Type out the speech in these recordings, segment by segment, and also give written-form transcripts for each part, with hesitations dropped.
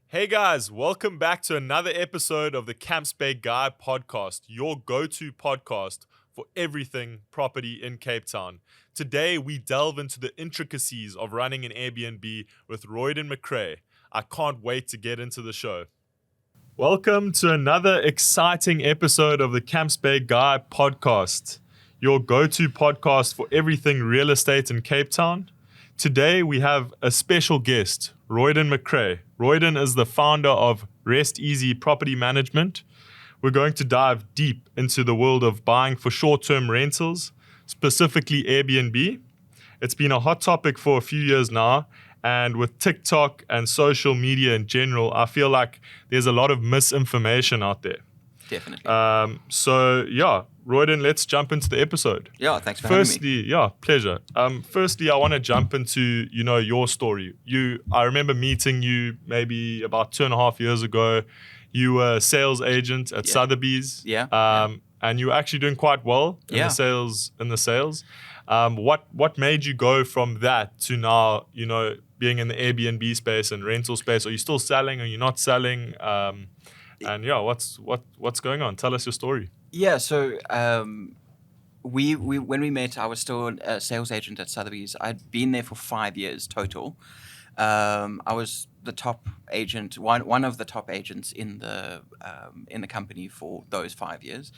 Hey guys, welcome back to another episode of the Camps Bay Guy podcast, your go-to podcast for everything property in Cape Town. Today, we delve into the intricacies of running an Airbnb with Royden Macrae. I can't wait to get into the show. Welcome to another exciting episode of the Camps Bay Guy podcast, your go-to podcast for everything real estate in Cape Town. Today, we have a special guest, Royden Macrae. Royden is the founder of Rest Easy Property Management. We're going to dive deep into the world of buying for short-term rentals, specifically Airbnb. It's been a hot topic for a few years now, and with TikTok and social media in general, I feel like there's a lot of misinformation out there. Definitely. Royden, let's jump into the episode. Yeah, thanks for having me. Yeah, pleasure. Firstly, I want to jump into, your story. I remember meeting you maybe about 2.5 years ago. You were a sales agent at Sotheby's. Yeah. And you were actually doing quite well in the sales. What made you go from that to now, being in the Airbnb space and rental space? Are you still selling? Are you not selling? What's going on? Tell us your story. Yeah, so we when we met, I was still a sales agent at Sotheby's. I'd been there for 5 years total. I was the top agent, one of the top agents in the company for those 5 years.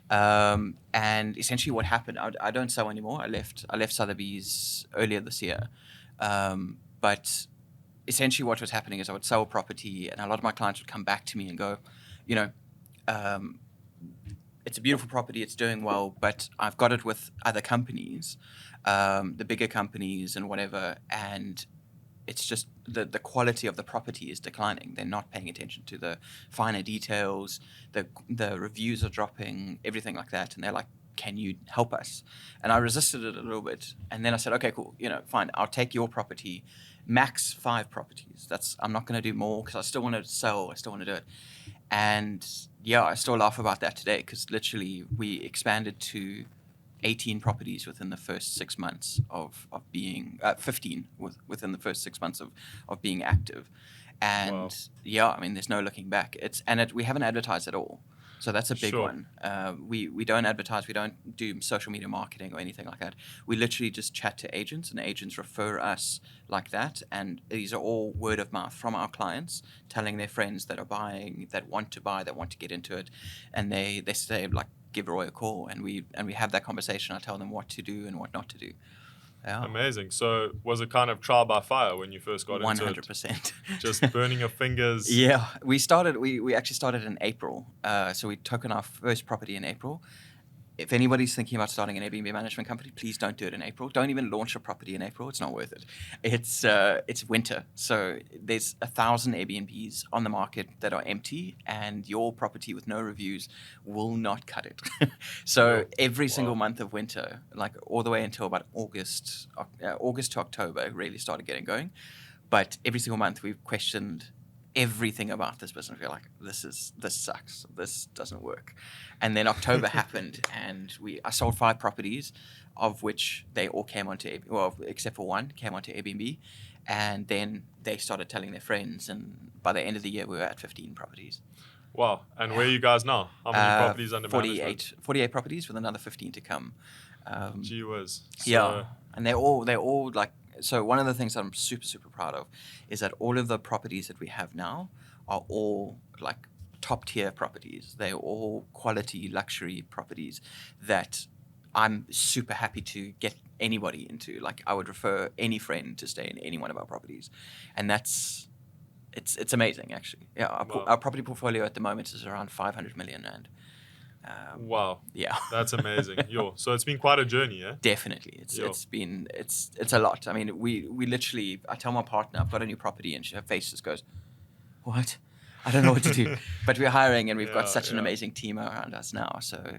And essentially, what happened? I don't sell anymore. I left Sotheby's earlier this year, but essentially what was happening is I would sell a property and a lot of my clients would come back to me and go, it's a beautiful property, it's doing well, but I've got it with other companies, the bigger companies and whatever, and it's just the quality of the property is declining. They're not paying attention to the finer details, the reviews are dropping, everything like that, and they're like, can you help us? And I resisted it a little bit, and then I said, okay, cool, fine, I'll take your property, max 5 properties. I'm not going to do more because I still want to sell, I still want to do it. And yeah, I still laugh about that today because literally we expanded to 18 properties within the first 6 months of being 15 within the first 6 months of being active. And Wow. Yeah, I mean, there's no looking back. We haven't advertised at all. So that's a big one. We don't advertise. We don't do social media marketing or anything like that. We literally just chat to agents, and agents refer us like that. And these are all word of mouth from our clients, telling their friends that are buying, that want to buy, that want to get into it, and they say like, give Roy a call, and we have that conversation. I tell them what to do and what not to do. Yeah. Amazing. So was it kind of trial by fire when you first got into it? 100%. Just burning your fingers? Yeah. We actually started in April. So we took on our first property in April. If anybody's thinking about starting an Airbnb management company, please don't do it in April. Don't even launch a property in April. It's not worth it. It's winter. So there's 1,000 Airbnbs on the market that are empty, and your property with no reviews will not cut it. So every single month of winter, like all the way until about August to October, it really started getting going. But every single month we've questioned everything about this business. We're like, this sucks. This doesn't work. And then October happened, and I sold 5 properties, of which they all came onto except for one came onto Airbnb, and then they started telling their friends, and by the end of the year we were at 15 properties. Wow. And where are you guys now? How many properties under 48 properties with another 15 to come. Gee whiz. Yeah, and they're all like. So one of the things that I'm super, super proud of is that all of the properties that we have now are all like top tier properties. They're all quality luxury properties that I'm super happy to get anybody into. Like I would refer any friend to stay in any one of our properties. And it's amazing actually. Yeah, our property portfolio at the moment is around 500 million rand. Wow. Yeah. That's amazing. So it's been quite a journey, yeah? Definitely. It's a lot. I mean, we literally, I tell my partner, I've got a new property, and her face just goes, what? I don't know what to do. But we're hiring, and we've got such an amazing team around us now. So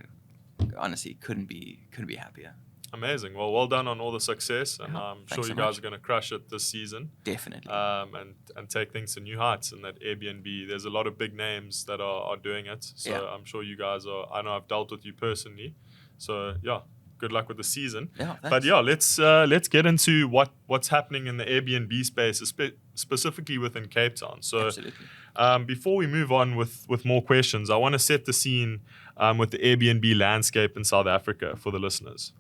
honestly, couldn't be happier. Amazing. Well done on all the success, and I'm sure you guys much. are going to crush it this season. Definitely. And take things to new heights in that Airbnb. There's a lot of big names that are doing it, so I'm sure you guys are. I know I've dealt with you personally, so yeah, good luck with the season. Yeah, but thanks. yeah, let's get into what's happening in the Airbnb space, specifically within Cape Town. So, Absolutely. before we move on with more questions, I want to set the scene with the Airbnb landscape in South Africa for the listeners.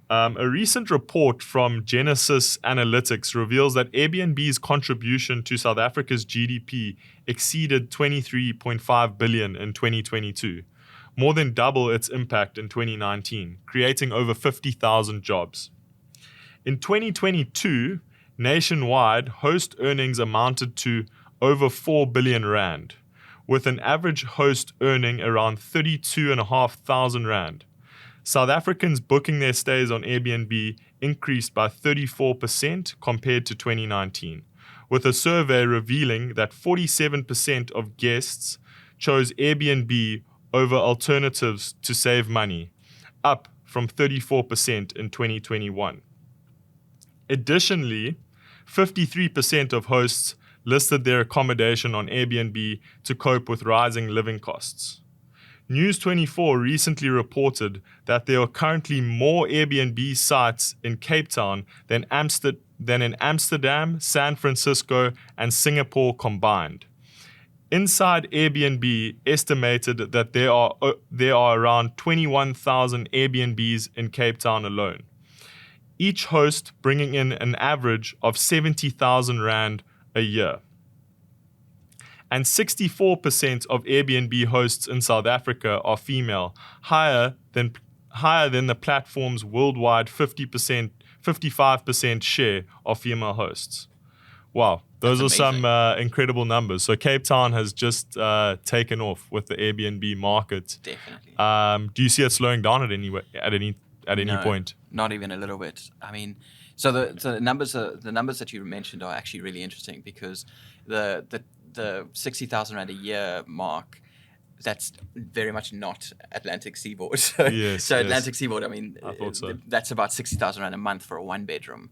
A recent report from Genesis Analytics reveals that Airbnb's contribution to South Africa's GDP exceeded 23.5 billion in 2022, more than double its impact in 2019, creating over 50,000 jobs. In 2022, nationwide, host earnings amounted to over 4 billion rand, with an average host earning around 32,500 rand. South Africans booking their stays on Airbnb increased by 34% compared to 2019, with a survey revealing that 47% of guests chose Airbnb over alternatives to save money, up from 34% in 2021. Additionally, 53% of hosts listed their accommodation on Airbnb to cope with rising living costs. News24 recently reported that there are currently more Airbnb sites in Cape Town than in Amsterdam, San Francisco, and Singapore combined. Inside Airbnb estimated that there are around 21,000 Airbnbs in Cape Town alone, each host bringing in an average of 70,000 rand a year. And 64% of Airbnb hosts in South Africa are female, higher than the platform's worldwide 55% share of female hosts. Wow, those are some incredible numbers. So Cape Town has just taken off with the Airbnb market. Definitely. Do you see it slowing down at any point? Not even a little bit. I mean, so the numbers that you mentioned are actually really interesting, because the 60,000 rand a year mark, that's very much not Atlantic Seaboard. Yes. Atlantic Seaboard, I mean, I thought so. That's about 60,000 rand a month for a one bedroom,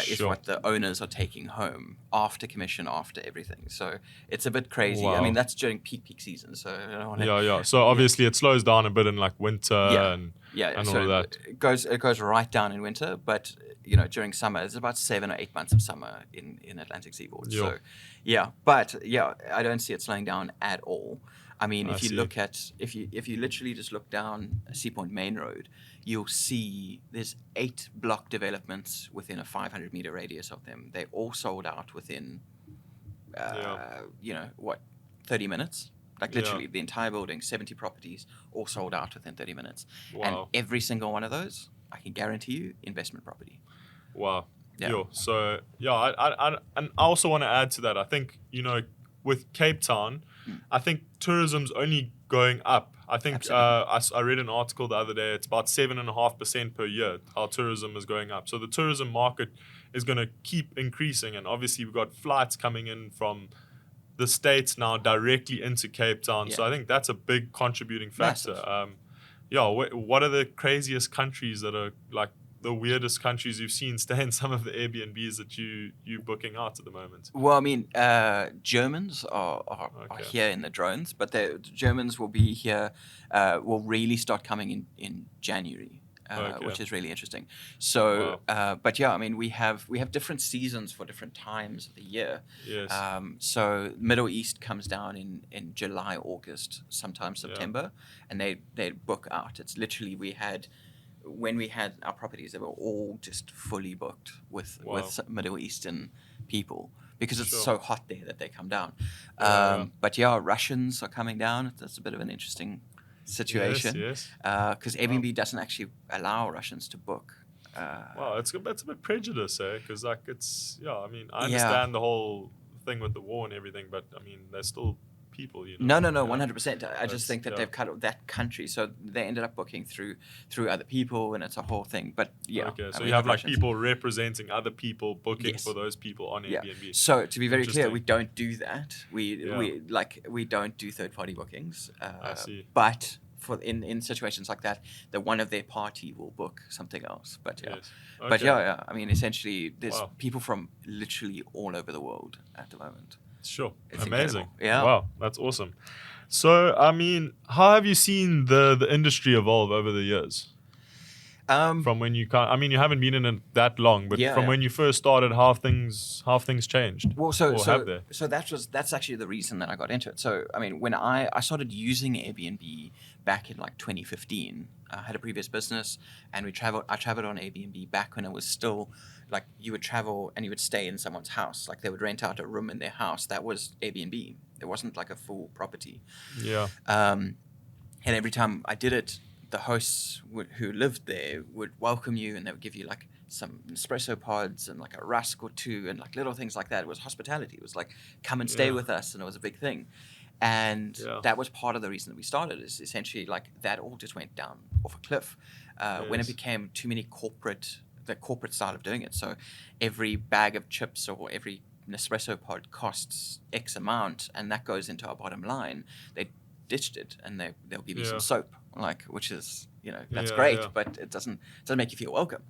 is what the owners are taking home after commission, after everything. So it's a bit crazy. Wow. I mean, that's during peak season. So I don't want to, yeah. So obviously it slows down a bit in like winter and so all of that. It goes right down in winter, but during summer, it's about 7 or 8 months of summer in Atlantic Seaboard. Yeah. So I don't see it slowing down at all. I mean, if you literally just look down Sea Point Main Road, you'll see there's 8 block developments within a 500-meter radius of them. They all sold out within, 30 minutes. Like literally the entire building, 70 properties, all sold out within 30 minutes. Wow. And every single one of those, I can guarantee you, investment property. Wow. Yeah. Yo, so I also want to add to that. I think with Cape Town, I think tourism's only going up. I think I read an article the other day. It's about 7.5% per year. Our tourism is going up. So the tourism market is going to keep increasing, and obviously we've got flights coming in from the States now directly into Cape Town. So I think that's a big contributing factor. What are the craziest countries that are like the weirdest countries you've seen stay in some of the Airbnbs that you're booking out at the moment? Well, I mean, Germans are here in the drones, but the Germans will be here, will really start coming in January. Which is really interesting. So, but I mean, we have different seasons for different times of the year. Yes. So Middle East comes down in July, August, sometimes September, and they book out. It's literally when we had our properties, they were all just fully booked with Middle Eastern people, because it's so hot there that they come down. But Russians are coming down. That's a bit of an interesting situation. Yes. Because Airbnb doesn't actually allow Russians to book. It's a bit prejudice, because like it's I mean, I understand the whole thing with the war and everything, but I mean, they're still people, No, 100%. I just think that they've cut off that country, so they ended up booking through other people, and it's a whole thing. But so you have like people representing other people booking for those people on Airbnb. So to be very clear, we don't do that. We don't do third-party bookings. I see. But in situations like that, one of their party will book something else. But I mean, essentially, there's people from literally all over the world at the moment. Sure. It's amazing. Incredible. Yeah. Wow, that's awesome. So, I mean, how have you seen the industry evolve over the years? From when you can't, I mean, you haven't been in it that long, but from when you first started, how have things changed? Well, have they? So that's actually the reason that I got into it. So I mean, when I started using Airbnb back in like 2015, I had a previous business, and I traveled on Airbnb back when it was still like you would travel and you would stay in someone's house, like they would rent out a room in their house. That was Airbnb. It wasn't like a full property. Yeah. And every time I did it, the hosts who lived there would welcome you, and they would give you like some espresso pods and like a rusk or two and like little things like that. It was hospitality. It was like, come and stay with us, and it was a big thing. And that was part of the reason that we started, is essentially like that all just went down off a cliff when it became too many the corporate style of doing it. So every bag of chips or every Nespresso pod costs X amount, and that goes into our bottom line. They ditched it, and they'll give you some soap, like, which is, that's great, but it doesn't make you feel welcome.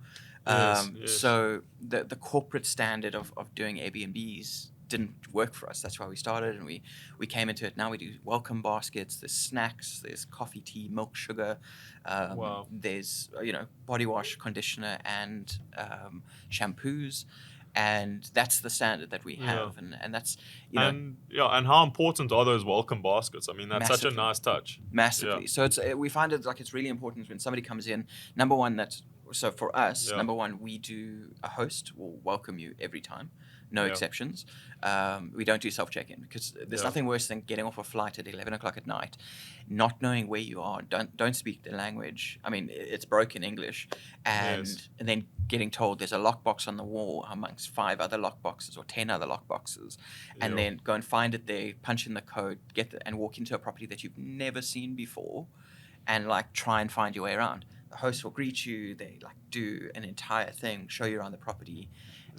Yes. So the corporate standard of doing Airbnbs didn't work for us. That's why we started, and we came into it. Now we do welcome baskets, there's snacks, there's coffee, tea, milk, sugar, there's body wash, conditioner, and shampoos. And that's the standard that we have, and that's and how important are those welcome baskets? I mean, that's massively. Such a nice touch. Massively. So we find it like it's really important when somebody comes in. Number one, so for us, number one, we do a host will welcome you every time, no exceptions. We don't do self check-in, because there's nothing worse than getting off a flight at 11 o'clock at night, not knowing where you are, don't speak the language. I mean, it's broken English, and then getting told there's a lockbox on the wall amongst 5 other lockboxes or 10 other lockboxes, and then go and find it there, punch in the code, and walk into a property that you've never seen before, and like try and find your way around. The host will greet you. They like do an entire thing, show you around the property,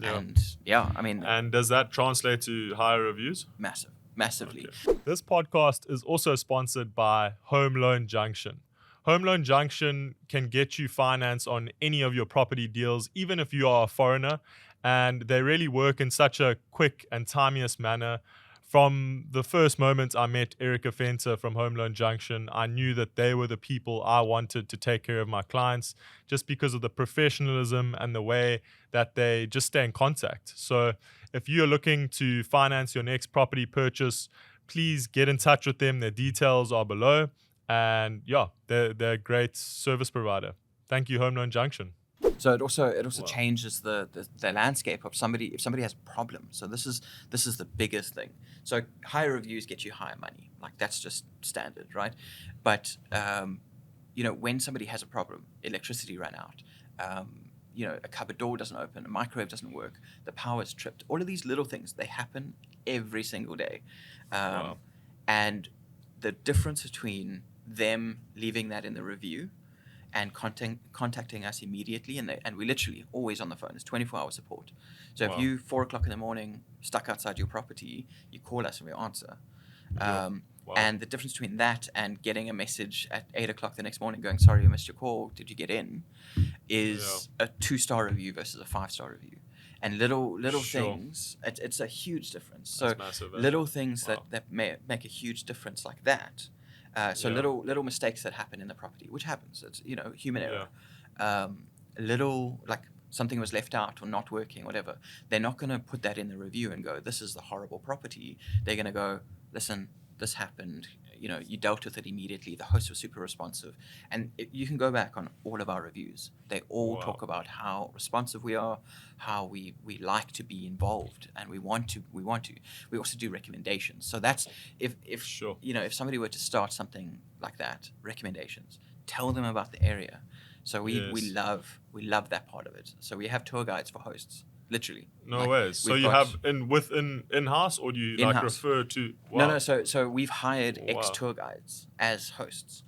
and I mean. And does that translate to higher reviews? Massively. Okay. This podcast is also sponsored by Home Loan Junction. Home Loan Junction can get you finance on any of your property deals, even if you are a foreigner, and they really work in such a quick and timeliest manner. From the first moment I met Erica Fenter from Home Loan Junction, I knew that they were the people I wanted to take care of my clients, just because of the professionalism and the way that they just stay in contact. So if you're looking to finance your next property purchase, please get in touch with them. Their details are below. And they're a great service provider. Thank you, Home Loan Junction. So it also changes the landscape of somebody if somebody has problems. So this is the biggest thing. So higher reviews get you higher money. Like, that's just standard, right? But when somebody has a problem, electricity ran out, a cupboard door doesn't open, a microwave doesn't work, the power's tripped. All of these little things, they happen every single day. And the difference between them leaving that in the review and contacting us immediately, and we literally always on the phone. It's 24-hour support. So if you 4 o'clock in the morning stuck outside your property, you call us and we answer. And the difference between that and getting a message at 8 o'clock the next morning going, sorry, we missed your call, did you get in, is a 2-star review versus a 5-star review. And little things, it's a huge difference. So massive, little things that make a huge difference like that. So little mistakes that happen in the property, which happens. It's human error. Little, like, something was left out or not working, whatever. They're not going to put that in the review and go, this is the horrible property. They're going to go, listen, this happened. You dealt with it immediately. The host was super responsive. And you can go back on all of our reviews. They all talk about how responsive we are, how we like to be involved, and we want to. We also do recommendations. So that's if somebody were to start something like that, recommendations. Tell them about the area. So we love that part of it. So we have tour guides for hosts. Literally. No way. So you have in-house, or do you like refer to? No. So we've hired ex-tour guides as hosts.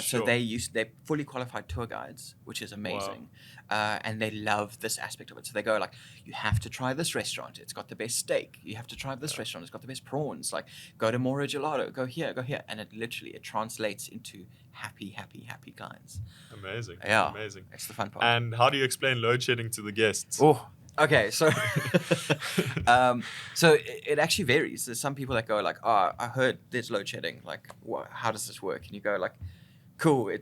So they're fully qualified tour guides, which is amazing. And they love this aspect of it. So they go like, you have to try this restaurant. It's got the best steak. You have to try this restaurant. It's got the best prawns. Like, go to Mora Gelato. Go here. And it translates into happy clients. Amazing. Yeah. Amazing. That's the fun part. And how do you explain load shedding to the guests? Oh. Okay, so so it actually varies. There's some people that go like, oh, I heard there's load shedding. Like, how does this work? And you go like, cool,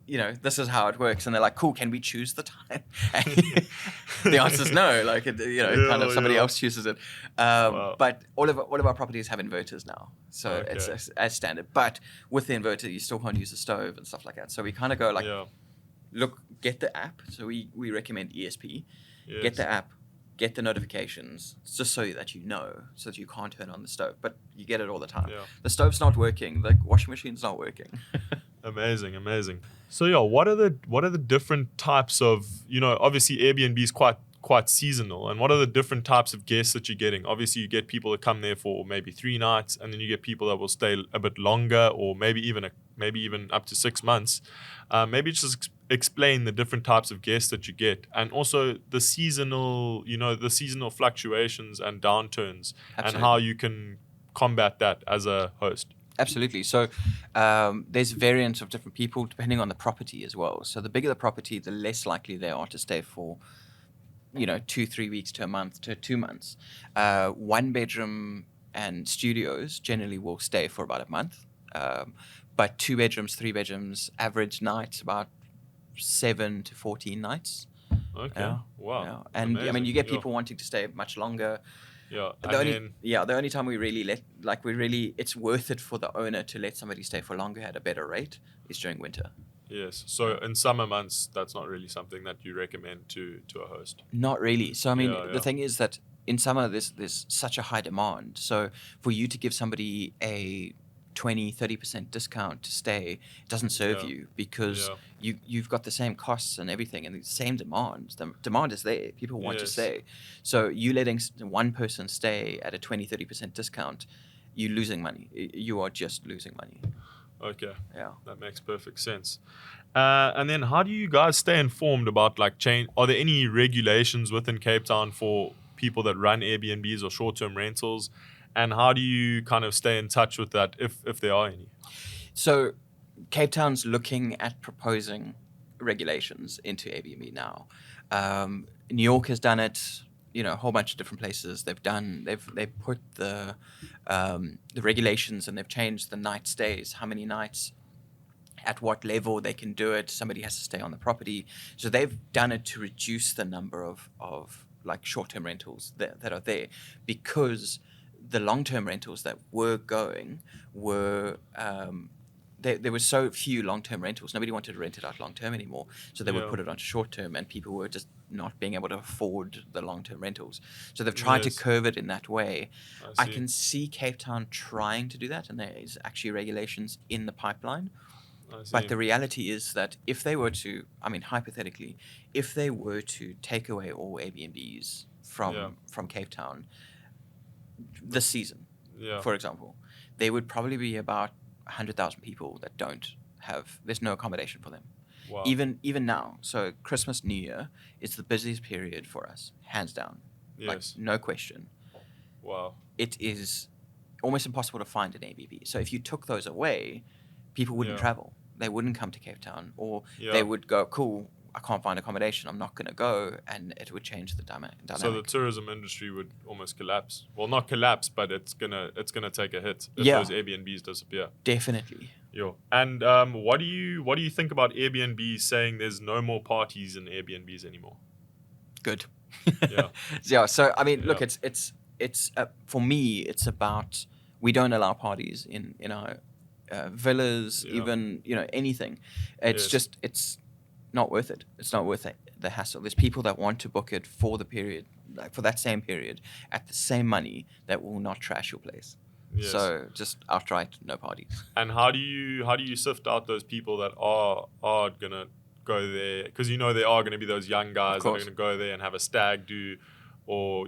this is how it works. And they're like, cool, can we choose the time? And the answer is no. Like, kind of somebody else chooses it. Wow. But all of our properties have inverters now. So Okay. it's as standard. But with the inverter, you still can't use the stove and stuff like that. So we kind of go like, look, get the app. So we recommend ESP. Yes. Get the app. Get the notifications, just so that so that you can't turn on the stove. But you get it all the time. Yeah. The stove's not working. The washing machine's not working. Amazing. So yeah, what are the different types of, obviously Airbnb is quite seasonal, and what are the different types of guests that you're getting? Obviously you get people that come there for maybe 3 nights, and then you get people that will stay a bit longer, or maybe even up to 6 months. Maybe just explain the different types of guests that you get, and also the seasonal fluctuations and downturns. Absolutely. And how you can combat that as a host. Absolutely. So there's variants of different people depending on the property as well. So the bigger the property, the less likely they are to stay for 2-3 weeks to a month to 2 months. 1 bedroom and studios generally will stay for about a month. But 2 bedrooms, 3 bedrooms, average nights about 7 to 14 nights. Okay. Wow. Yeah. And amazing. I mean, you get people wanting to stay much longer. Yeah. The only time we really it's worth it for the owner to let somebody stay for longer at a better rate is during winter. Yes. So in summer months, that's not really something that you recommend to a host. Not really. So I mean, Yeah. the thing is that in summer there's such a high demand. So for you to give somebody a 20-30% discount to stay doesn't serve you, because you've got the same costs and everything and the same demand. The demand is there. People want to stay. So you letting one person stay at a 20-30% discount, you're losing money. You are just losing money. Okay. Yeah. That makes perfect sense. And then how do you guys stay informed about change? Are there any regulations within Cape Town for people that run Airbnbs or short-term rentals? And how do you kind of stay in touch with that if there are any? So Cape Town's looking at proposing regulations into Airbnb now. New York has done it. A whole bunch of different places they've put the regulations, and they've changed the night stays, how many nights, at what level they can do it. Somebody has to stay on the property. So they've done it to reduce the number of short-term rentals that are there, because the long-term rentals that were going were there were so few long-term rentals. Nobody wanted to rent it out long-term anymore, so they would put it onto short-term, and people were just not being able to afford the long-term rentals. So they've tried to curve it in that way. I can see Cape Town trying to do that, and there is actually regulations in the pipeline. But the reality is that if they were to, hypothetically, if they were to take away all Airbnbs from Cape Town this season, for example, there would probably be about 100,000 people that there's no accommodation for them. Wow. Even now. So Christmas, New Year is the busiest period for us, hands down. Yes. No question. Wow. It is almost impossible to find an Airbnb. So if you took those away, people wouldn't travel. They wouldn't come to Cape Town, or they would go, cool, I can't find accommodation, I'm not going to go, and it would change the dynamic. So the tourism industry would almost collapse. Well, not collapse, but it's gonna take a hit if those Airbnbs disappear. Definitely. And what do you think about Airbnb saying there's no more parties in Airbnbs anymore? Good. Yeah. So I mean, look, it's for me, it's about, we don't allow parties in our villas, even anything. It's just it's not worth it. It's not worth the hassle. There's people that want to book it for the period, for that same period, at the same money, that will not trash your place. Yes. So just outright no parties. And how do you sift out those people that are gonna go there? Because there are gonna be those young guys that are gonna go there and have a stag do, or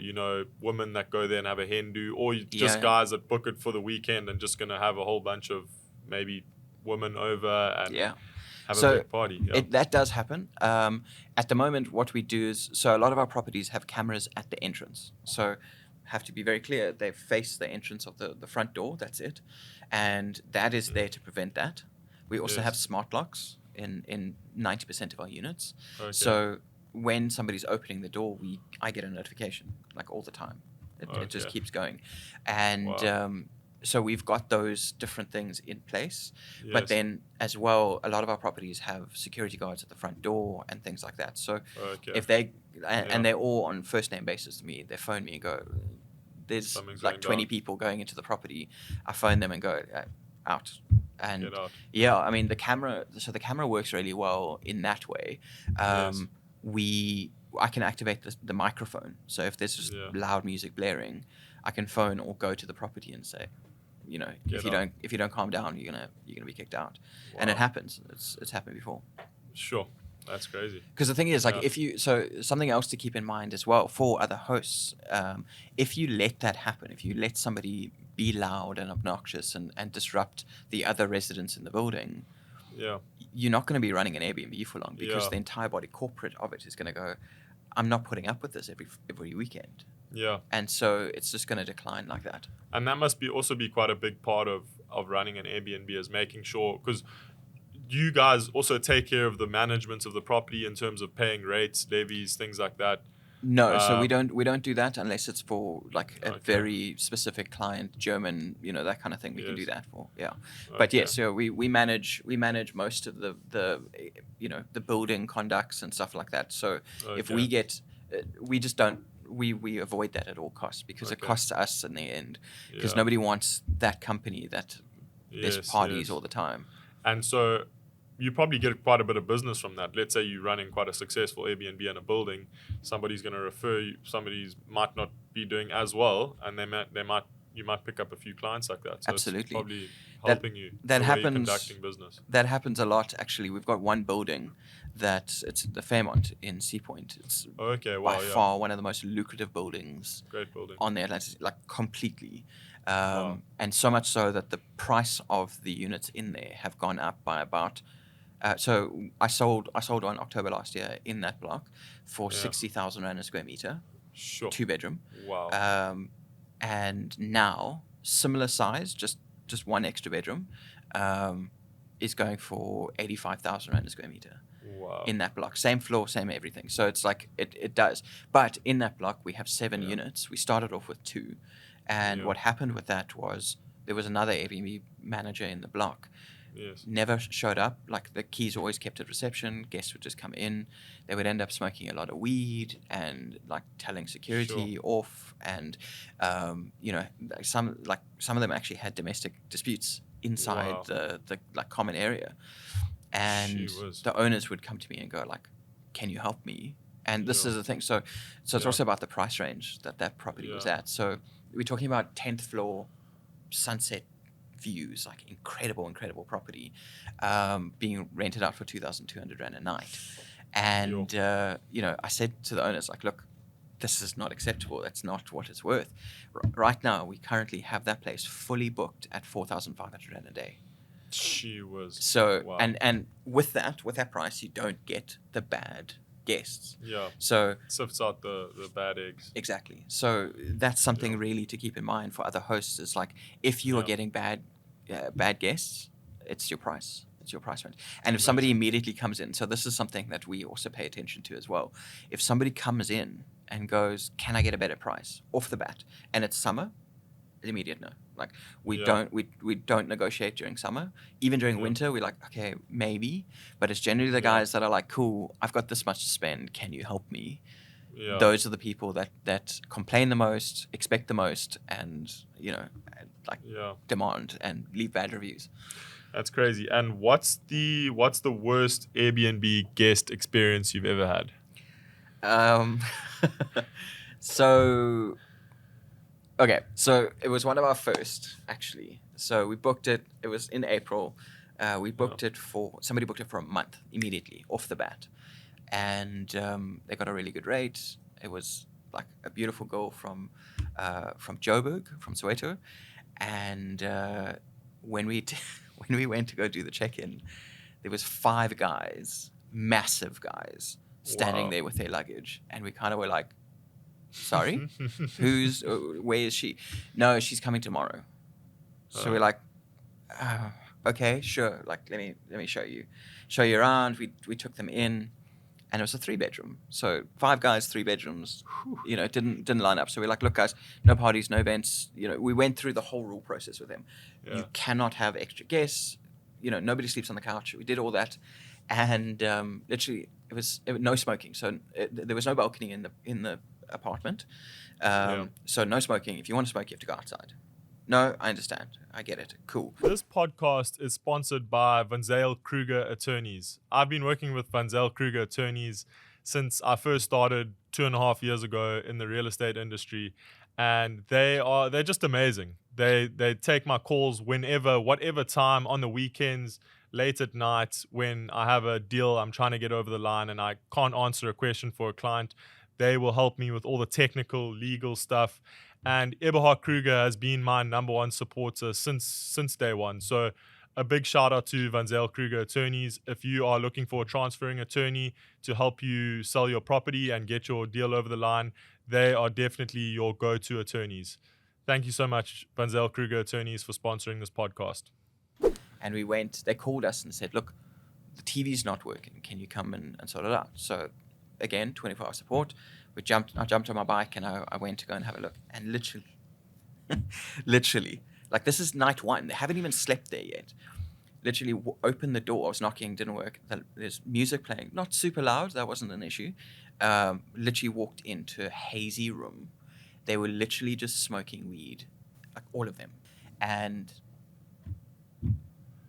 women that go there and have a hen do, or just guys that book it for the weekend and just gonna have a whole bunch of maybe women over and have a big party. That does happen. At the moment, what we do is, so a lot of our properties have cameras at the entrance. So have to be very clear, they face the entrance of the front door, that's it. And that is there to prevent that. We also have smart locks in 90% of our units. Okay. So when somebody's opening the door, I get a notification, all the time. It just keeps going. And so we've got those different things in place. Yes. But then as well, a lot of our properties have security guards at the front door and things like that. So Okay. if they and, Yeah. and they're all on first name basis to me, they phone me and go, there's Something's like going 20 down. people going into the property. I phone them and go, out. And Get out. yeah, I mean the camera works really well in that way. Yes. I can activate the microphone. So if there's just Yeah. loud music blaring, I can phone or go to the property and say, you know, Get out. if you don't calm down, you're gonna be kicked out. And it Wow. happens. It's happened before. Sure. That's crazy. Because the thing is, like, Yeah. so something else to keep in mind as well for other hosts, if you let that happen, if you let somebody be loud and obnoxious and disrupt the other residents in the building, Yeah. you're not going to be running an Airbnb for long because Yeah. the entire body corporate of it is going to go, I'm not putting up with this every weekend. Yeah. And so it's just going to decline like that. And that must also be quite a big part of running an Airbnb, is making sure, because you guys also take care of the management of the property in terms of paying rates, levies, things like that. No, so we don't do that unless it's for like a Okay. very specific client, German, you know, that kind of thing. We can do Yes. that for, yeah. But Okay. yes, so we manage most of the you know, the building conducts and stuff like that. So if Okay. we get, we just don't. We avoid that at all costs because it Okay. costs us in the end. Because Yeah. nobody wants that company that there's Yes, parties yes. all the time. And so you probably get quite a bit of business from that. Let's say you're running quite a successful Airbnb in a building, somebody's going to refer you, somebody's might not be doing as well, and you might pick up a few clients like that. So Absolutely. it's probably That- helping you that the way you're happens- conducting business. That happens a lot, actually. We've got one building that it's the Fairmont in Sea Point. It's Okay, by wow, yeah, far one of the most lucrative buildings great building. on the Atlantic, like completely. Wow. And so much so that the price of the units in there have gone up by about. So I sold one October last year in that block for Yeah. 60,000 rand a square meter, Sure. 2-bedroom. Wow. And now similar size, just one extra bedroom, is going for 85,000 rand a square meter. Wow. In that block, same floor, same everything. So it's like it does. But in that block, we have 7 Yeah. units. We started off with 2, and Yeah. what happened with that was there was another Airbnb manager in the block. Yes. Never showed up. Like the keys were always kept at reception. Guests would just come in. They would end up smoking a lot of weed and like telling security off. And you know, some of them actually had domestic disputes inside Wow. the like common area. And Gee whiz. the owners would come to me and go like, "Can you help me?" And this Yeah. is the thing. So it's Yeah. also about the price range that property was Yeah. at. So we're talking about 10th floor sunset views, like incredible property, being rented out for 2,200 rand a night. And you know, I said to the owners like, "Look, this is not acceptable. That's not what it's worth." Right now, we currently have that place fully booked at 4,500 rand a day. She was. So Wow. and with that price, you don't get the bad guests. Yeah. So Sifts out the bad eggs. exactly. So that's something Yeah. really to keep in mind for other hosts. Is like if you are Yeah. getting bad guests, it's your price. It's your price range. And if somebody immediately comes in, so this is something that we also pay attention to as well. If somebody comes in and goes, "Can I get a better price?" off the bat, and it's summer, immediate no. Like we Yeah. don't negotiate during summer. Even during Yeah. winter, we're like, okay, maybe. But it's generally the Yeah. guys that are like, "Cool, I've got this much to spend. Can you help me?" Yeah. Those are the people that complain the most, expect the most, and you know, like Yeah. demand and leave bad reviews. That's crazy. And what's the worst Airbnb guest experience you've ever had? So so it was one of our first actually. So we booked it. It was in April. We booked it for somebody booked it for a month immediately off the bat, and they got a really good rate. It was like a beautiful girl from Joburg, from Soweto, and when we when we went to go do the check-in, there was 5 guys, massive guys, standing Wow. there with their luggage, and we kind of were like, "Sorry, where is she?" "No, she's coming tomorrow." So we're like, "Okay, sure. Like, let me show you around." We took them in, and it was a 3-bedroom. So 5 guys, 3 bedrooms. You know, didn't line up. So we're like, look, guys, no parties, no events. You know, we went through the whole rule process with them. Yeah. You cannot have extra guests. You know, nobody sleeps on the couch. We did all that, and literally, it was no smoking. So there was no balcony in the apartment. So no smoking. If you want to smoke, you have to go outside. No, I understand. I get it. Cool. This podcast is sponsored by Van Zyl Kruger Attorneys. I've been working with Van Zyl Kruger Attorneys since I first started 2.5 years ago in the real estate industry, and they're just amazing. They take my calls whenever, whatever time, on the weekends, late at night, when I have a deal I'm trying to get over the line and I can't answer a question for a client. They will help me with all the technical, legal stuff. And Eberhard Kruger has been my number one supporter since day one. So a big shout out to Van Zyl Kruger Attorneys. If you are looking for a transferring attorney to help you sell your property and get your deal over the line, they are definitely your go-to attorneys. Thank you so much, Van Zyl Kruger Attorneys, for sponsoring this podcast. And we went, they called us and said, look, the TV's not working. Can you come and sort it out? So again, 24-hour support. I jumped on my bike and I went to go and have a look. And literally, like, this is night 1. They haven't even slept there yet. Literally opened the door. I was knocking, didn't work. There's music playing, not super loud. That wasn't an issue. Literally walked into a hazy room. They were literally just smoking weed, like all of them. And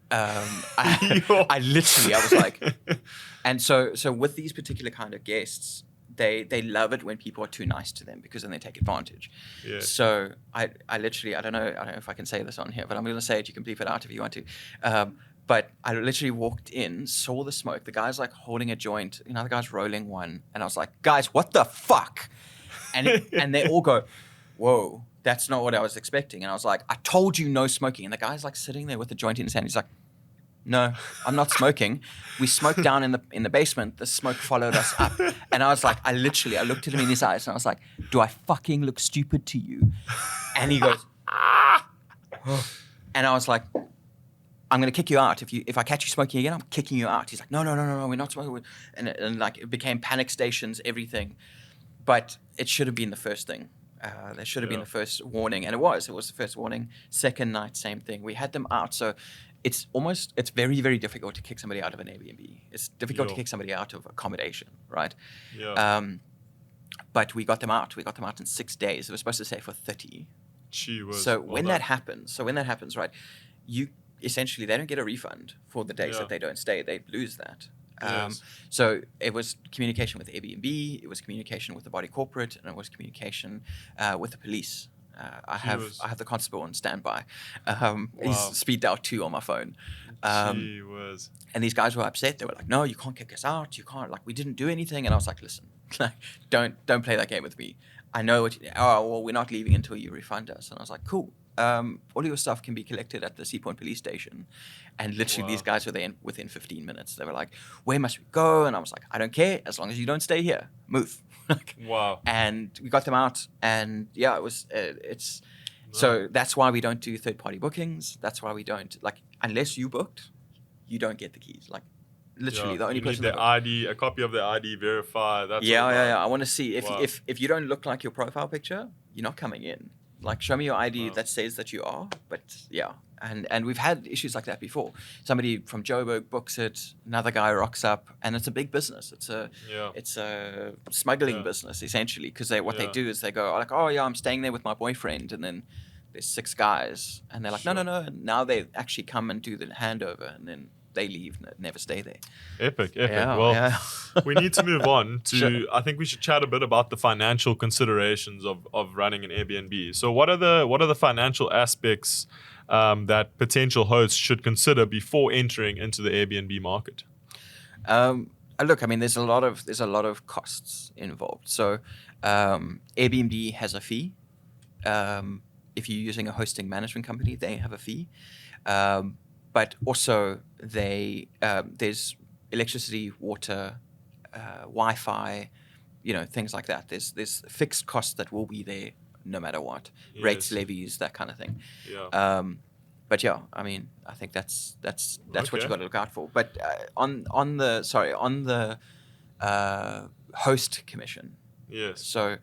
I was like, and so with these particular kind of guests, they love it when people are too nice to them, because then they take advantage. Yeah. So I literally, I don't know if I can say this on here, but I'm going to say it. You can bleep it out if you want to. But I literally walked in, saw the smoke. The guy's like holding a joint. You know, the guy's rolling one. And I was like, guys, what the fuck? And they all go, whoa, that's not what I was expecting. And I was like, I told you no smoking. And the guy's like sitting there with the joint in his hand. He's like, no, I'm not smoking. We smoked down in the basement. The smoke followed us up. And I was like, I looked at him in his eyes and I was like, do I fucking look stupid to you? And he goes, ah. And I was like, I'm going to kick you out. If I catch you smoking again, I'm kicking you out. He's like, no, we're not smoking. And like, it became panic stations, everything. But it should have been the first thing. There should have been the first warning. And it was the first warning. Second night, same thing. We had them out. So it's very, very difficult to kick somebody out of an Airbnb. It's difficult to kick somebody out of accommodation, right? Yeah. But we got them out. We got them out in 6 days. They were supposed to stay for 30. So when that happens, right, you essentially, they don't get a refund for the days that they don't stay. They lose that. Yes. So it was communication with Airbnb, it was communication with the body corporate, and it was communication with the police. I have the constable on standby. He's speed dial 2 on my phone. And these guys were upset. They were like, no, you can't kick us out. You can't, like, we didn't do anything. And I was like, listen, don't play that game with me. I know what we're not leaving until you refund us. And I was like, cool. All your stuff can be collected at the Sea Point police station. And literally these guys were there within 15 minutes. They were like, where must we go? And I was like, I don't care. As long as you don't stay here, move. Wow. And we got them out. And yeah, so that's why we don't do third-party bookings. That's why we don't, like, unless you booked, you don't get the keys. Like, literally, the only person. You need the ID, a copy of the ID, verify. That's yeah. I want to see if you don't look like your profile picture, you're not coming in. Like, show me your ID that says that you are. But yeah, and we've had issues like that before. Somebody from Joburg books it, another guy rocks up, and it's a big business. It's a smuggling business essentially, because what they do is they go like, oh yeah, I'm staying there with my boyfriend, and then there's 6 guys, and they're like, no. And now they actually come and do the handover, and then they leave and never stay there. Epic. We need to move on to, I think we should chat a bit about the financial considerations of running an Airbnb. So what are the financial aspects that potential hosts should consider before entering into the Airbnb market? Look, I mean, there's a lot of costs involved. So Airbnb has a fee. If you're using a hosting management company, they have a fee. But also, there's electricity, water, Wi-Fi, things like that. There's fixed costs that will be there no matter what. Yes. Rates, levies, that kind of thing. Yeah. But yeah, I mean, I think that's what you got to look out for. But on the host commission. Yes. So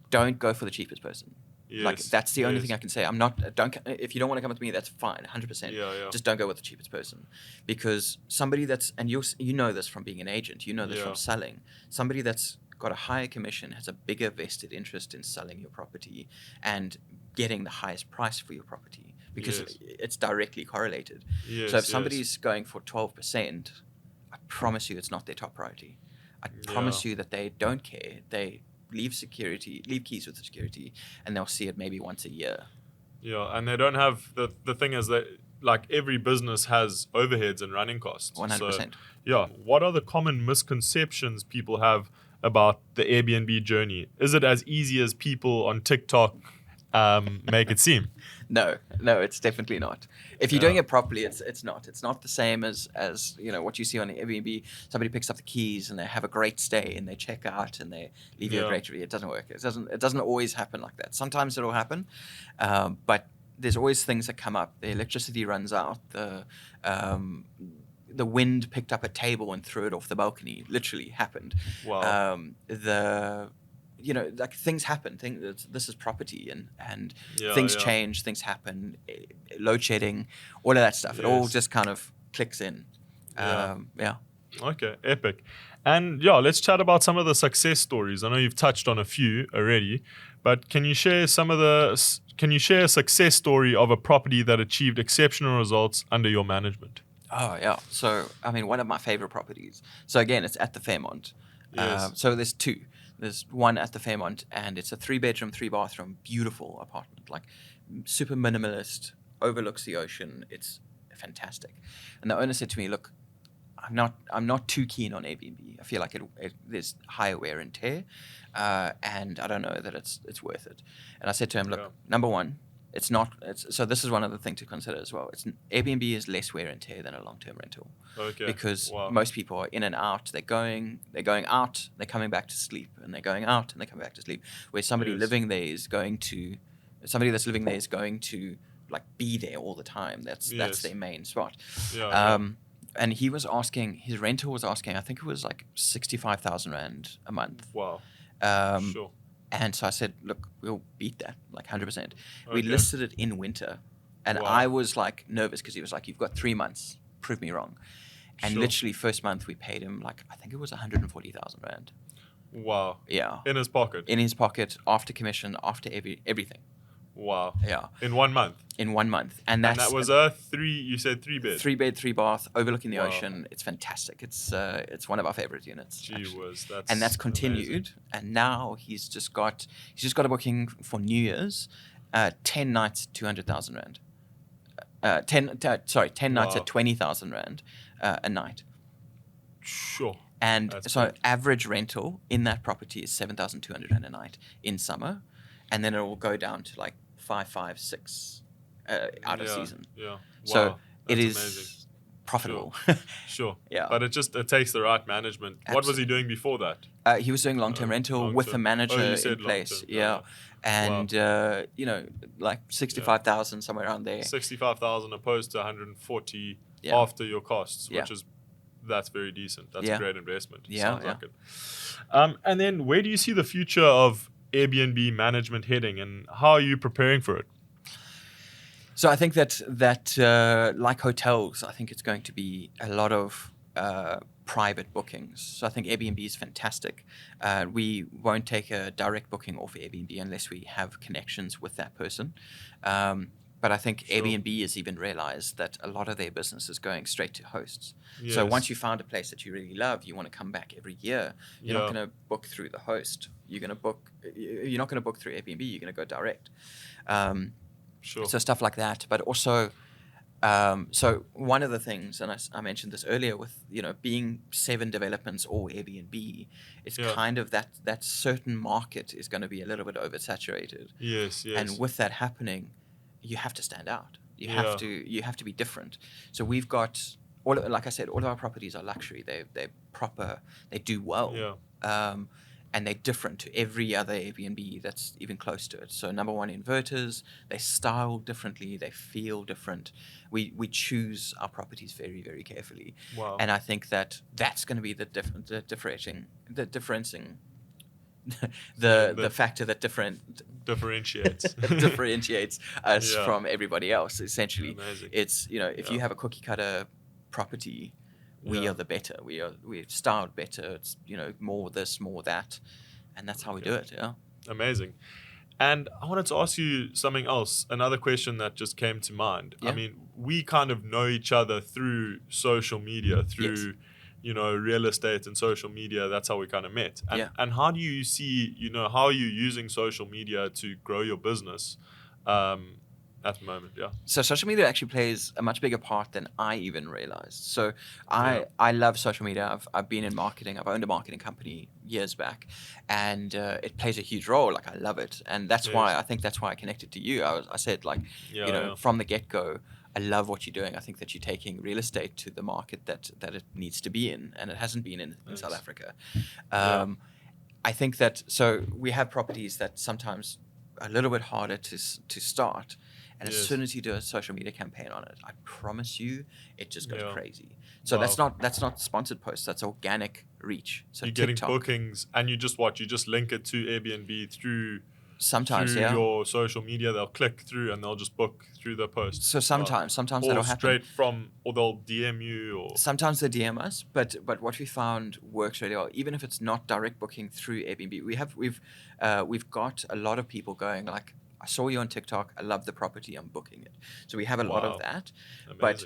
don't go for the cheapest person. Yes. Like that's the only yes. thing I can say. I'm not. Don't. If you don't want to come with me, that's fine. 100%. Yeah, yeah. Just don't go with the cheapest person, because somebody that's, and you know this from being an agent. You know this Yeah. from selling. Somebody that's got a higher commission has a bigger vested interest in selling your property and getting the highest price for your property, because Yes. it's directly correlated. Yes, So if yes. somebody's going for 12%, I promise you it's not their top priority. I promise you that they don't care. They leave keys with the security, and they'll see it maybe once a year. Yeah, and they don't have the thing is that like every business has overheads and running costs. 100%. So, yeah. What are the common misconceptions people have about the Airbnb journey? Is it as easy as people on TikTok make it seem? No, it's definitely not. If you're doing it properly, it's not. It's not the same as what you see on Airbnb. Somebody picks up the keys and they have a great stay and they check out and they leave you a great review. It doesn't work. It doesn't always happen like that. Sometimes it'll happen, but there's always things that come up. The electricity runs out. The wind picked up a table and threw it off the balcony. Literally happened. Wow. Like things happen. This is property, and Yeah, things yeah. change, things happen, load shedding, all of that stuff. It all Yes. just kind of clicks in. Yeah. Okay, epic. And yeah, let's chat about some of the success stories. I know you've touched on a few already, but can you share a success story of a property that achieved exceptional results under your management? Oh, yeah. So, I mean, one of my favorite properties. So, again, it's at the Fairmont. Yes. So, there's two. There's one at the Fairmont, and it's a 3-bedroom, 3-bathroom, beautiful apartment. Like, super minimalist, overlooks the ocean. It's fantastic. And the owner said to me, look, I'm not too keen on Airbnb. I feel like there's higher wear and tear, and I don't know that it's worth it. And I said to him, look, number one, it's not. So this is one other thing to consider as well. Airbnb is less wear and tear than a long-term rental. Okay. Because Wow. most people are in and out. They're going out. They're coming back to sleep, and they're going out and they're coming back to sleep. Where somebody Yes. living there is going to like be there all the time. That's Yes. their main spot. Yeah. And his rental was asking, I think it was like 65,000 Rand a month. Wow. Sure. And so I said, look, we'll beat that, like 100%. We Okay. listed it in winter. And Wow. I was like nervous because he was like, you've got 3 months. Prove me wrong. And Sure. literally first month we paid him like, I think it was 140,000 Rand. Wow. Yeah. In his pocket. In his pocket, after commission, after everything. Wow. Yeah. In 1 month. In 1 month. And And that was you said 3 bed. 3-bed, 3-bath, overlooking the Wow. ocean. It's fantastic. It's one of our favorite units. Gee actually. whiz, that's And that's continued. amazing. And now he's just got a booking for New Year's, 10 nights, 200,000 Rand. 10 nights Wow. at 20,000 Rand a night. Sure. And That's so big. average rental in that property is 7,200 Rand a night in summer, and then it will go down to like 6 out of season. Yeah. So Wow. it That's is amazing. profitable. Sure. Yeah. But it takes the right management. What was he doing before that? He was doing long-term rental with a long-term. manager You said in place. long-term. Yeah. And, like 65,000, somewhere around there. 65,000 opposed to 140 Yeah. after your costs, Yeah. which is that's very decent. That's Yeah. a great investment. Yeah, Sounds yeah. like it. And then where do you see the future of Airbnb management heading, and how are you preparing for it? So I think that like hotels, I think it's going to be a lot of private bookings. So I think Airbnb is fantastic. We won't take a direct booking off Airbnb unless we have connections with that person. But I think Sure. Airbnb has even realized that a lot of their business is going straight to hosts. Yes. So once you found a place that you really love, you want to come back every year. You're not Yeah. going to book through the host. You're not going to book through Airbnb. You're going to go direct. Sure. So stuff like that, but also, so one of the things, and I mentioned this earlier, with being 7 developments or Airbnb, it's Yeah. kind of that certain market is going to be a little bit oversaturated, Yes. and with that happening, you have to stand out. You Yeah. have to be different. So we've got like I said, all of our properties are luxury. They're proper. They do well. Yeah. and they're different to every other Airbnb that's even close to it. So number one, inverters, they style differently, they feel different. We choose our properties very, very carefully. Wow. And I think that's going to be the differentiating the factor that differentiates differentiates us Yeah. from everybody else. Essentially, Amazing. it's if you have a cookie cutter property, we Yeah. are the better. We're styled better. It's more this, more that, and that's how we do it. Yeah. Amazing. And I wanted to ask you something else, another question that just came to mind. I Yeah. mean, we kind of know each other through social media, through, real estate and social media. That's how we kind of met. And, Yeah. and how do you see, how are you using social media to grow your business at the moment? Yeah. So social media actually plays a much bigger part than I even realized. So I love social media. I've been in marketing. I've owned a marketing company years back, and it plays a huge role. Like I love it, and that's why I think that's why I connected to you. I said like from the get go, I love what you're doing. I think that you're taking real estate to the market that it needs to be in, and it hasn't been in South Africa. I think that so we have properties that sometimes are a little bit harder to start. And as soon as you do a social media campaign on it, I promise you, it just goes crazy. So that's not sponsored posts. That's organic reach. So you're TikTok, getting bookings, and you just link it to Airbnb through your social media. They'll click through and they'll just book through the post. So sometimes that'll happen. Straight from, or they'll DM you, or sometimes they DM us. But what we found works really well, even if it's not direct booking through Airbnb. We've got a lot of people going like, I saw you on TikTok. I love the property. I'm booking it. So we have a lot of that. Amazing. But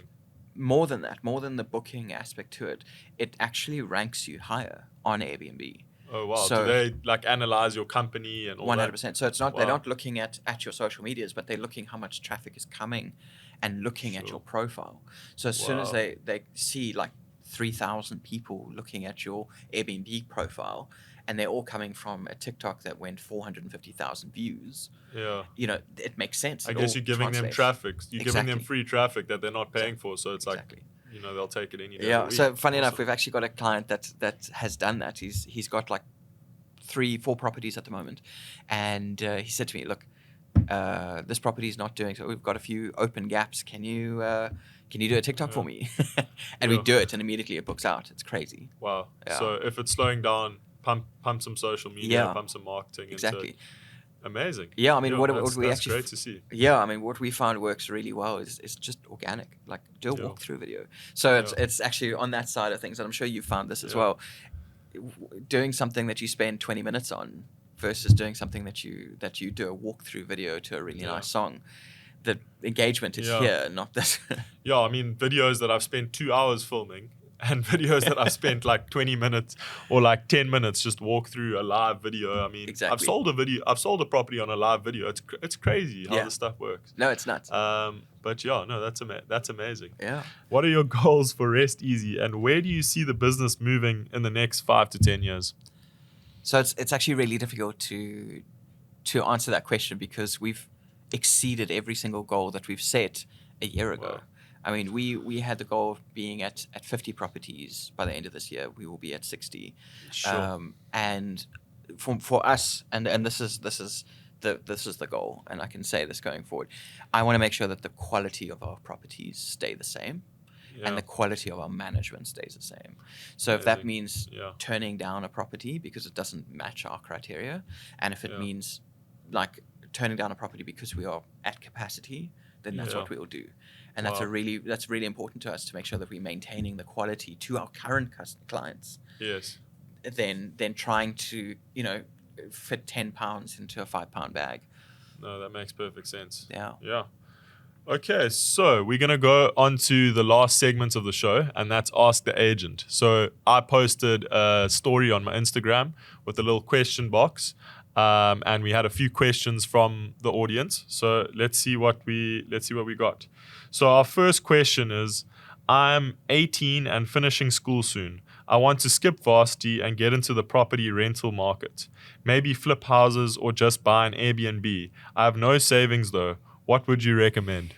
more than that, more than the booking aspect to it, it actually ranks you higher on Airbnb. Oh, wow. So do they like analyze your company and all 100%. So it's not they're not looking at your social medias, but they're looking how much traffic is coming and looking at your profile. So as soon as they see like 3,000 people looking at your Airbnb profile, and they're all coming from a TikTok that went 450,000 views. Yeah. It makes sense. I guess you're giving them traffic. You're giving them free traffic that they're not paying for. So it's like, they'll take it any day. Yeah. So funny enough, we've actually got a client that has done that. He's got like 3-4 properties at the moment. And he said to me, look, this property is not doing so. We've got a few open gaps. Can you do a TikTok for me? And we do it, and immediately it books out. It's crazy. Wow. Yeah. So if it's slowing down, pump some social media, pump some marketing. Exactly. Amazing. Yeah, I mean, what we that's actually great to see. Yeah, I mean, what we found works really well is just organic. Like, do a walkthrough video. So it's actually on that side of things, and I'm sure you found this as well. Doing something that you spend 20 minutes on versus doing something that you do a walkthrough video to a really nice song. The engagement is here, not this. Yeah, I mean, videos that I've spent 2 hours filming, and videos that I've spent like 20 minutes or like 10 minutes just walk through a live video. I mean, I've sold a property on a live video. It's crazy how this stuff works. No, it's nuts. But that's amazing. Yeah. What are your goals for Rest Easy, and where do you see the business moving in the next 5 to 10 years? So it's actually really difficult to answer that question because we've exceeded every single goal that we've set a year ago. Wow. I mean, we had the goal of being at 50 properties by the end of this year. We will be at 60. Sure. And for us, and this is the goal, and I can say this going forward. I want to make sure that the quality of our properties stay the same, and the quality of our management stays the same. So if that means turning down a property because it doesn't match our criteria, and if it means like turning down a property because we are at capacity, then that's what we will do. And that's really important to us to make sure that we're maintaining the quality to our current clients. Yes. Than trying to fit £10 into a £5 bag. No, that makes perfect sense. Yeah. Yeah. Okay, so we're gonna go on to the last segment of the show, and that's Ask the Agent. So I posted a story on my Instagram with a little question box. And we had a few questions from the audience. So let's see what we got. So our first question is, I'm 18 and finishing school soon. I want to skip varsity and get into the property rental market. Maybe flip houses or just buy an Airbnb. I have no savings though. What would you recommend?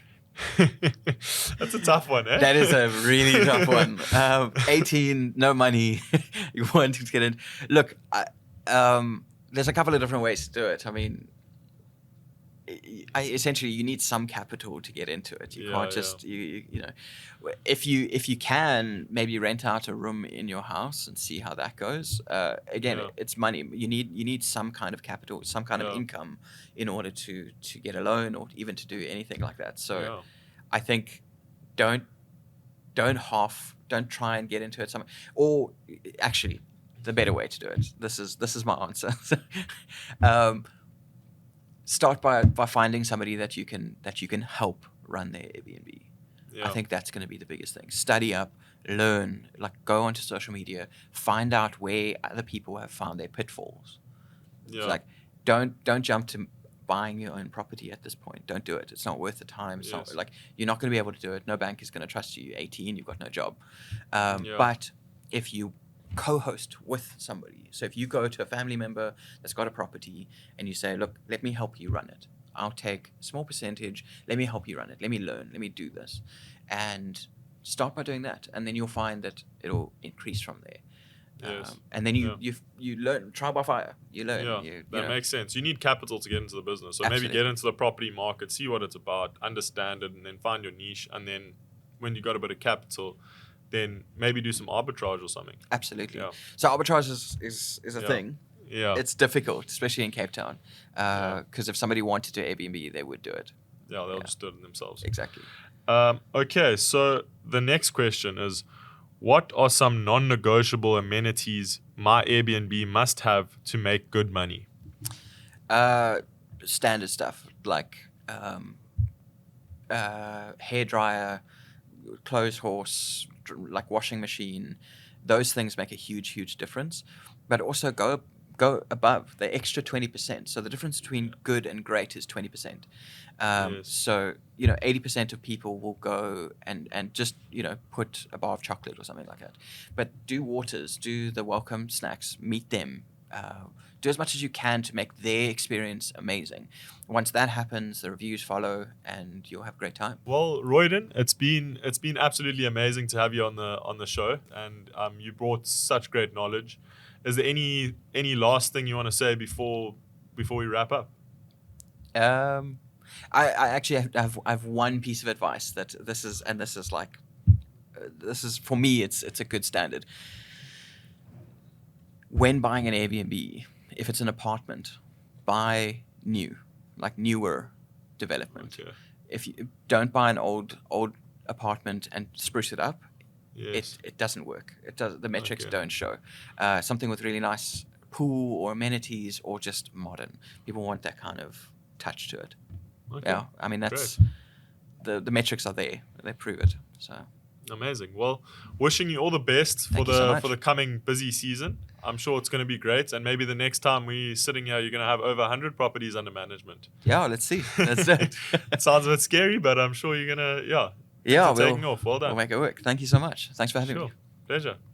That's a tough one, eh? That is a really tough one. 18, no money. You want to get in. Look, There's a couple of different ways to do it. I mean, essentially you need some capital to get into it. You can't just you know, if you can maybe rent out a room in your house and see how that goes. Again, it's money. You need some kind of capital, some kind of income in order to get a loan or even to do anything like that. So I think don't try and get into it or actually the better way to do it. This is my answer. Start by finding somebody that you can help run their Airbnb. I think that's going to be the biggest thing. Study up, learn, like go onto social media, find out where other people have found their pitfalls. It's like don't jump to buying your own property at this point. Don't do it. It's not worth the time. It's not like you're not going to be able to do it. No bank is going to trust you. You're 18, you've got no job. But if you co-host with somebody, so if you go to a family member that's got a property and you say, look, let me help you run it. I'll take a small percentage. Let me help you run it. Let me learn. Let me do this. And start by doing that. And then you'll find that it'll increase from there. And then you learn, trial by fire. You learn. That makes sense. You need capital to get into the business. So Absolutely. Maybe get into the property market, see what it's about, understand it, and then find your niche. And then when you got a bit of capital, then maybe do some arbitrage or something. Absolutely. So arbitrage is a thing. It's difficult, especially in Cape Town, because if somebody wanted to Airbnb, they would do it. They'll just do it themselves. Exactly. Okay, so the next question is, what are some non-negotiable amenities my Airbnb must have to make good money? Standard stuff like hairdryer, clothes horse, like washing machine. Those things make a huge difference. But also go above the extra 20%. So the difference between good and great is 20%. So 80% of people will go and just put a bar of chocolate or something like that. But do waters, do the welcome snacks, meet them. Do as much as you can to make their experience amazing. Once that happens, the reviews follow, and you'll have a great time. Well, Royden, it's been absolutely amazing to have you on the show, and you brought such great knowledge. Is there any last thing you want to say before we wrap up? I actually have one piece of advice that this is for me. It's a good standard. When buying an Airbnb, if it's an apartment, buy newer development. Okay. If you don't buy an old apartment and spruce it up, Yes. it doesn't work. The metrics don't show. Something with really nice pool or amenities or just modern. People want that kind of touch to it. Okay. Yeah, I mean that's Great. the metrics are there. They prove it. So amazing. Well, wishing you all the best for the coming busy season. I'm sure it's going to be great, and maybe the next time we're sitting here, you're going to have over 100 properties under management. Yeah, let's see. Let's do it. It sounds a bit scary, but I'm sure you're going to taking off. Well done. We'll make it work. Thank you so much. Thanks for having me. Pleasure.